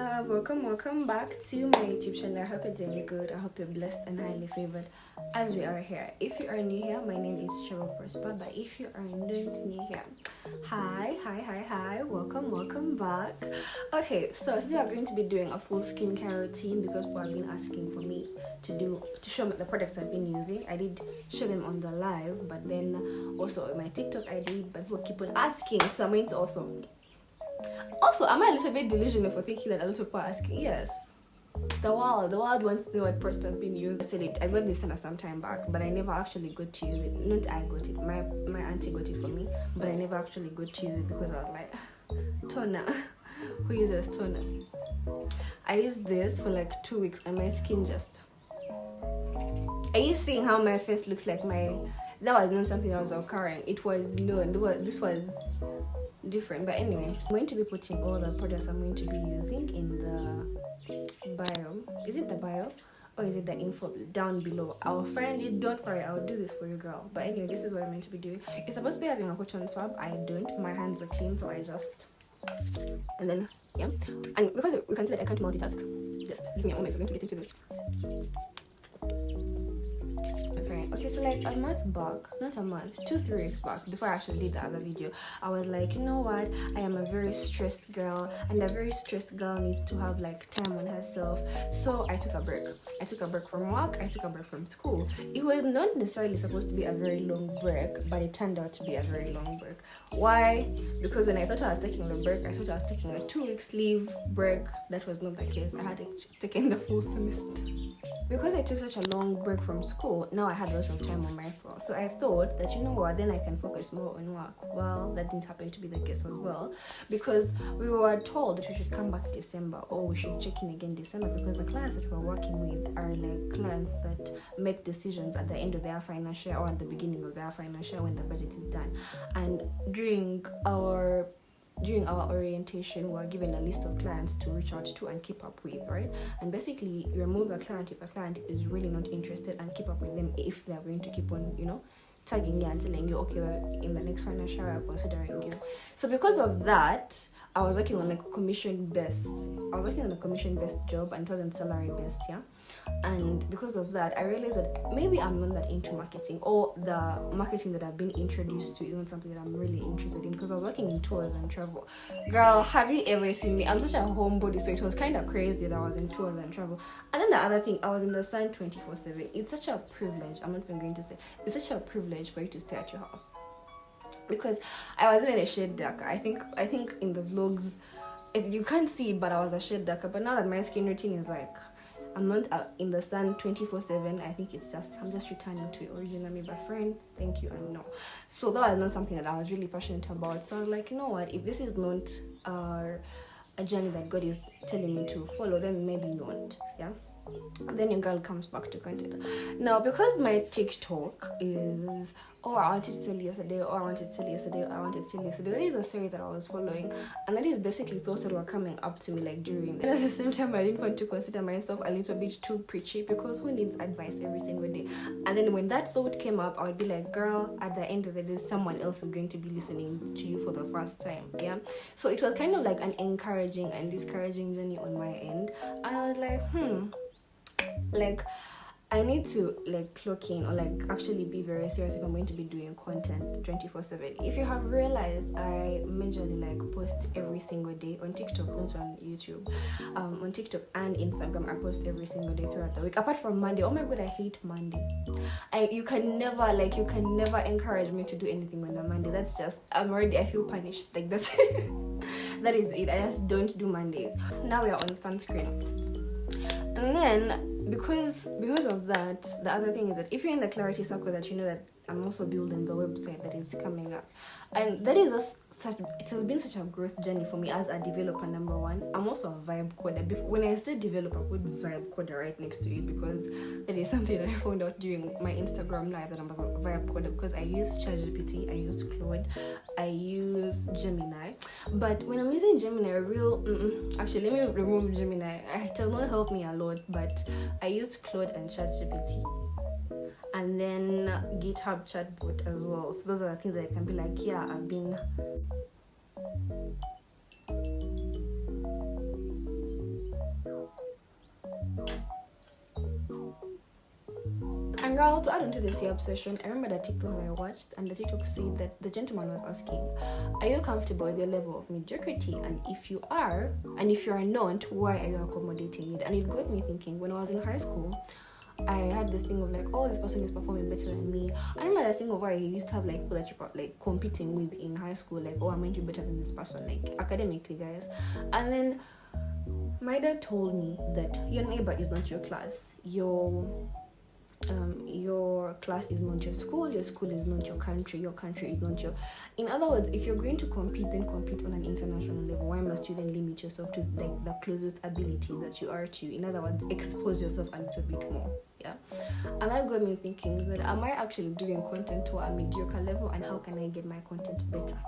love, welcome back to my YouTube channel. I hope you're doing good. I hope you're blessed and highly favored as we are here. If you are new here, my name is Cheryl Prosper, but if you are not new here, hi, welcome back. Okay, so today we're going to be doing a full skincare routine because people have been asking for me to show me the products I've been using. I did show them on the live, but then also on my TikTok I did, but people keep on asking, so I'm going to also, am I a little bit delusional for thinking that a lot of people are asking? Yes. The world wants to know what Prosper has been used. I got this one some time back, but I never actually got to use it. Not I got it, my auntie got it for me, but I never actually got to use it because I was like, toner. Who uses toner? I used this for like 2 weeks and my skin just... Are you seeing how my face looks like that was not something that was occurring. This was different. But anyway, I'm going to be putting all the products I'm going to be using in the bio. Is it the bio or is it the info down below? I'll find it. Don't worry, I'll do this for you, girl. But anyway, this is what I'm going to be doing. You're supposed to be having a cotton swab. I don't. My hands are clean, so I just... And then, yeah. And because we can see that I can't multitask, just give me a moment. We're going to get into this. Okay, so like a month back, not a month, 2-3 weeks back, before I actually did the other video, I was like, you know what, I am a very stressed girl, and a very stressed girl needs to have like time on herself. So I took a break. I took a break from work, I took a break from school. It was not necessarily supposed to be a very long break, but it turned out to be a very long break. Why? Because when I thought I was taking a break, I thought I was taking a 2 weeks leave break. That was not the case. I had taken the full semester. Because I took such a long break from school, now I had lots of time on myself. So I thought that, you know what, then I can focus more on work. Well, that didn't happen to be the case as well, because we were told that we should come back December, or we should check in again December, because the clients that we're working with are like clients that make decisions at the end of their financial year or at the beginning of their financial year when the budget is done. And during our orientation, we were given a list of clients to reach out to and keep up with, right? And basically, you remove a client if the client is really not interested, and keep up with them if they're going to keep on, tagging you and telling you, okay, well, in the next financial year, I'm considering you. So because of that, I was working on a commission-based job, and it wasn't salary-based, yeah? And because of that, I realized that maybe I'm not that into marketing, or the marketing that I've been introduced to isn't something that I'm really interested in, because I was working in tours and travel. Girl, have you ever seen me? I'm such a homebody, so it was kind of crazy that I was in tours and travel. And then the other thing, I was in the sun 24/7. It's such a privilege. I'm not even going to say. It's such a privilege for you to stay at your house. Because I was in a shade darker. I think in the vlogs, you can't see it, but I was a shade darker. But now that my skin routine is like, I'm not in the sun 24/7. I think I'm just returning to original me. But friend, thank you and no. So that was not something that I was really passionate about. So I was like, you know what? If this is not a journey that God is telling me to follow, then maybe not. Yeah. Then your girl comes back to content. Now, because my TikTok is, I wanted to tell you yesterday, I wanted to tell you yesterday, I wanted to tell you yesterday. That is a series that I was following, and that is basically thoughts that were coming up to me like during. And at the same time, I didn't want to consider myself a little bit too preachy, because who needs advice every single day? And then when that thought came up, I would be like, girl, at the end of the day, someone else is going to be listening to you for the first time. Yeah. So it was kind of like an encouraging and discouraging journey on my end, and I was like, like, I need to like clock in, or like actually be very serious if I'm going to be doing content 24/7. If you have realized, I majorly like post every single day on TikTok, not on YouTube. On TikTok and Instagram, I post every single day throughout the week, apart from Monday. Oh my god, I hate Monday. You can never encourage me to do anything on a Monday. That's just, I feel punished. Like that's that is it. I just don't do Mondays. Now we are on sunscreen. And then, because of that, the other thing is that if you're in the Clarity Circle, that you know that I'm also building the website that is coming up. And that is it has been such a growth journey for me as a developer, number one. I'm also a vibe coder. When I say developer, I put vibe coder right next to it, because that is something that I found out during my Instagram live, that I'm a vibe coder, because I use ChatGPT, I use Claude, I use Gemini. But when I'm using Gemini, actually, let me remove Gemini. It does not help me a lot, but I use Claude and ChatGPT. And then GitHub chatbot as well. So those are the things that I can be like, yeah, I've been girl, to add on to this hair obsession, I remember the TikTok I watched, and the TikTok said that the gentleman was asking, are you comfortable with your level of mediocrity? And if you are not, why are you accommodating it? And it got me thinking, when I was in high school, I had this thing of like, oh, this person is performing better than me. I remember this thing of where I used to have like people that you're like competing with in high school, like, oh, I'm going to be better than this person, like academically, guys. And then my dad told me that your neighbor is not your class. Your class is not your school is not your country is not your... In other words, if you're going to compete, then compete on an international level. Why must you then limit yourself to like the closest ability that you are to? In other words, expose yourself a little bit more. Yeah. And that got me thinking that, am I actually doing content to a mediocre level, and how can I get my content better?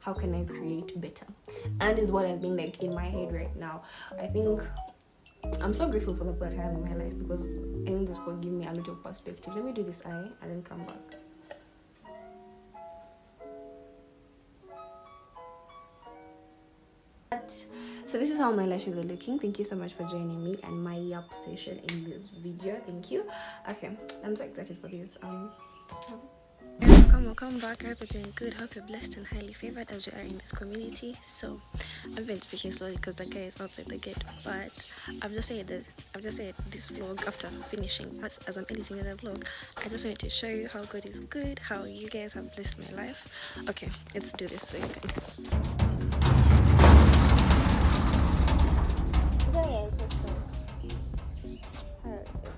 How can I create better? And is what has been like in my head right now. I think I'm so grateful for the people that I have in my life, because I think this will give me a lot of perspective. Let me do this eye and then come back. So this is how my lashes are looking. Thank you so much for joining me and my obsession in this video. Thank you. Okay, I'm so excited for this. Welcome back. I hope you're doing good. Hope you're blessed and highly favored as you are in this community. So I've been speaking slowly because the guy is outside the gate, but I've just said this vlog after finishing as I'm editing the vlog. I just wanted to show you how God is good, how you guys have blessed my life. Okay, let's do this so you can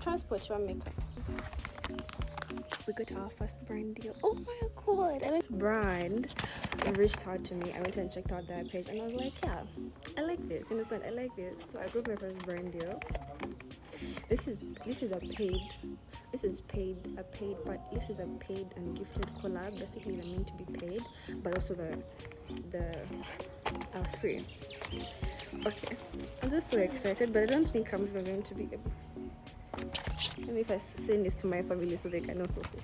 transport your makeup. We got our first brand deal. Oh my god! And this brand reached out to me. I went and checked out their page, and I was like, yeah, I like this. You understand? I like this. So I got my first brand deal. This is a paid and gifted collab. Basically, they're meant to be paid, but also the are free. Okay, I'm just so excited, but I don't think I'm even going to be able. Let me first send this to my family so they can also see.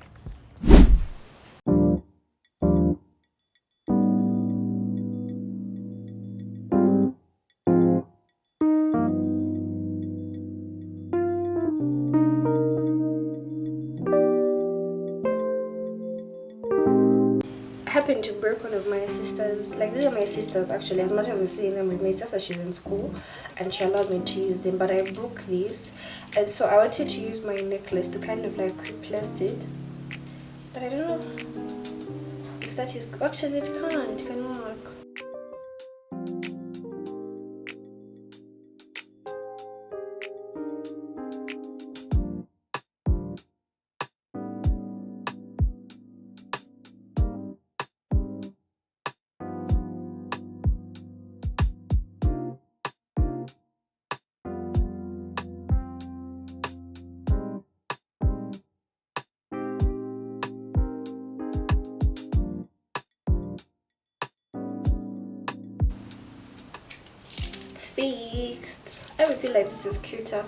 I happened to break one of my sisters. Like, these are my sisters actually, as much as I'm seeing them with me. It's just that she's in school and she allowed me to use them, but I broke these, and so I wanted to use my necklace to kind of like replace it, but I don't know if that is... Actually it can work. Fixed. I would feel like this is cuter,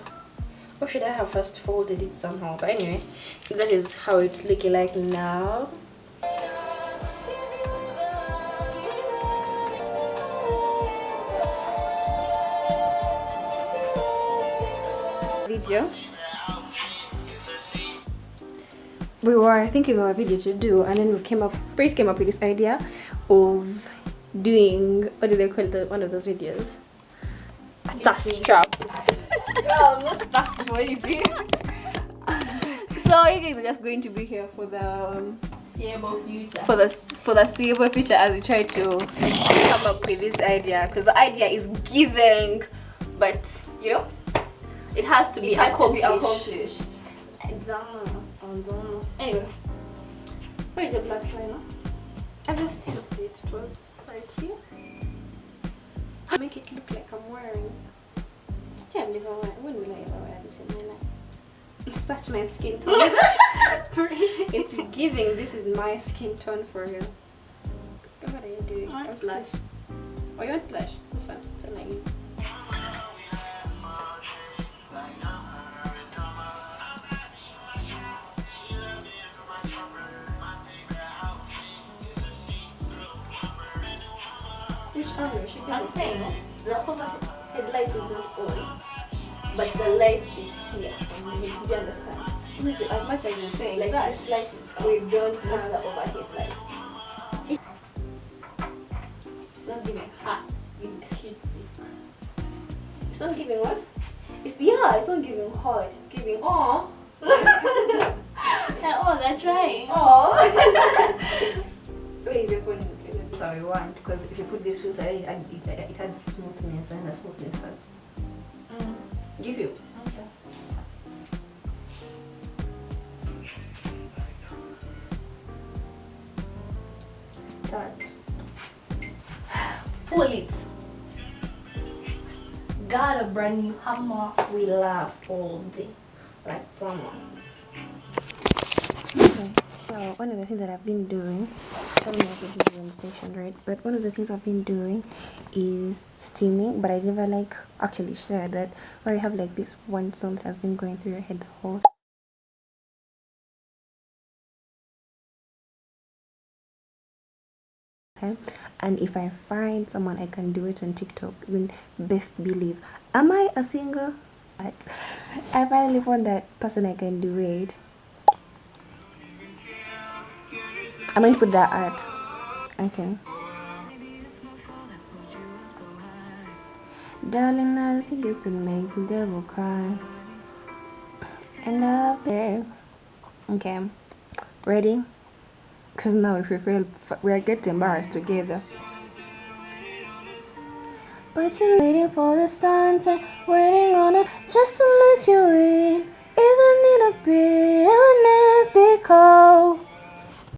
or should I have first folded it somehow? But anyway, that is how it's looking like now. Video. We were thinking of a video to do, and then Praise came up with this idea of doing, what do they call it, one of those videos? Thirst trap. Girl, I'm not thirsty for anything. So you guys are just going to be here for the seeable future. For the seeable future as we try to come up with this idea, because the idea is giving, but you know, it has to be accomplished. Anyway, where is your black liner? I just used it. It was right here. Make it look like I'm wearing. When will I ever wear this in my life? It's such my skin tone. It's giving. This is my skin tone for you. What are you doing? I want blush. Oh, you want blush? This one. It's one I use. I'm saying the headlight is not on, but the light is here. Do you understand? as much as you're saying like that. slightly. We don't have the overheat light. It's not giving hot. It's giving sleep. It's not giving what? It's not giving hot. It's giving oh. They're trying. Oh. Where is your phone? Sorry, one. Because if you put this filter, it adds smoothness, and the smoothness starts. Give you. Okay. Start. Pull it. Got a brand new hammer. We laugh all day. Like someone. Okay, so one of the things that I've been doing, I don't know if this is the station, right? But one of the things I've been doing is steaming, but I never like actually shared that, where you have like this one song that has been going through your head the whole time. And if I find someone I can do it on TikTok, then best believe, am I a singer? But I finally found that person I can do it. I'm going to put that art. Okay. Darling, I think you can make the devil cry. And up there. Okay. Ready? Because now if we fail, we're getting embarrassed together. But you're waiting for the sunset, waiting on us just to let you in.